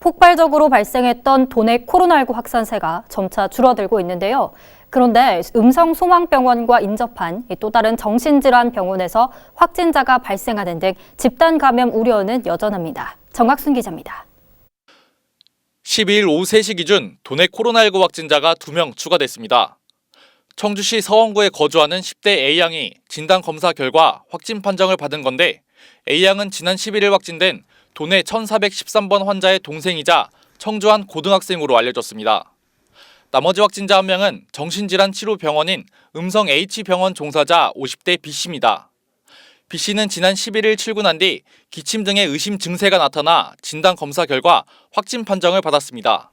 폭발적으로 발생했던 도내 코로나19 확산세가 점차 줄어들고 있는데요. 그런데 음성 소망병원과 인접한 또 다른 정신질환 병원에서 확진자가 발생하는 등 집단 감염 우려는 여전합니다. 정학순 기자입니다. 12일 오후 3시 기준 도내 코로나19 확진자가 2명 추가됐습니다. 청주시 서원구에 거주하는 10대 A양이 진단검사 결과 확진 판정을 받은 건데 A양은 지난 11일 확진된 도내 1413번 환자의 동생이자 청주 한 고등학생으로 알려졌습니다. 나머지 확진자 1명은 정신질환 치료병원인 음성 H병원 종사자 50대 B씨입니다. B씨는 지난 11일 출근한 뒤 기침 등의 의심 증세가 나타나 진단검사 결과 확진 판정을 받았습니다.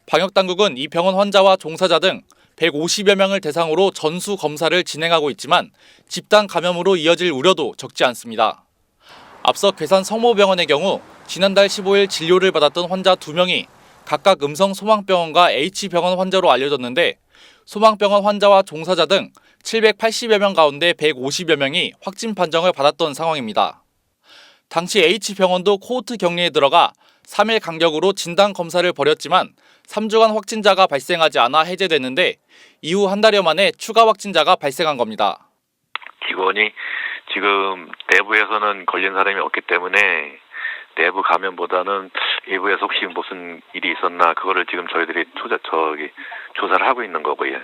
방역당국은 이 병원 환자와 종사자 등 150여 명을 대상으로 전수 검사를 진행하고 있지만 집단 감염으로 이어질 우려도 적지 않습니다. 앞서 괴산 성모병원의 경우 지난달 15일 진료를 받았던 환자 2명이 각각 음성 소망병원과 H병원 환자로 알려졌는데 소망병원 환자와 종사자 등 780여 명 가운데 150여 명이 확진 판정을 받았던 상황입니다. 당시 H병원도 코호트 격리에 들어가 3일 간격으로 진단검사를 벌였지만 3주간 확진자가 발생하지 않아 해제됐는데 이후 한 달여 만에 추가 확진자가 발생한 겁니다. 직원이 지금 내부에서는 걸린 사람이 없기 때문에 내부 감염보다는 외부에서 혹시 무슨 일이 있었나 그거를 지금 저희들이 조사를 하고 있는 거고요.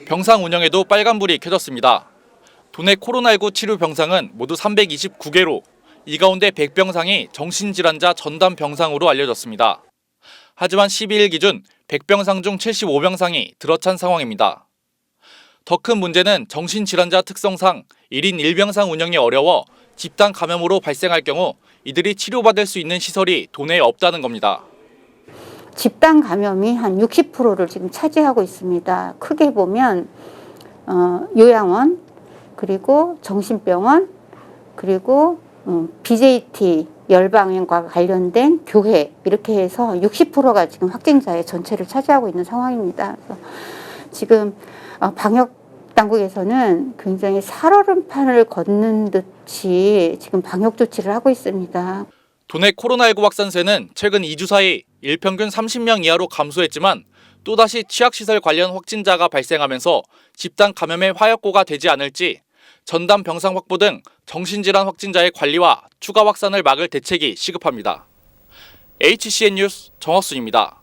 병상 운영에도 빨간불이 켜졌습니다. 도내 코로나19 치료 병상은 모두 329개로 이 가운데 100병상이 정신질환자 전담 병상으로 알려졌습니다. 하지만 12일 기준 100병상 중 75병상이 들어찬 상황입니다. 더 큰 문제는 정신질환자 특성상 1인 1병상 운영이 어려워 집단 감염으로 발생할 경우 이들이 치료받을 수 있는 시설이 도내에 없다는 겁니다. 집단 감염이 한 60%를 지금 차지하고 있습니다. 크게 보면 요양원, 그리고 정신병원, 그리고 BJT, 열방과 관련된 교회 이렇게 해서 60%가 지금 확진자의 전체를 차지하고 있는 상황입니다. 그래서 지금 방역 당국에서는 굉장히 살얼음판을 걷는 듯이 지금 방역 조치를 하고 있습니다. 도내 코로나19 확산세는 최근 2주 사이 일평균 30명 이하로 감소했지만 또다시 취약시설 관련 확진자가 발생하면서 집단 감염의 화약고가 되지 않을지 전담 병상 확보 등 정신질환 확진자의 관리와 추가 확산을 막을 대책이 시급합니다. HCN 뉴스 정학순입니다.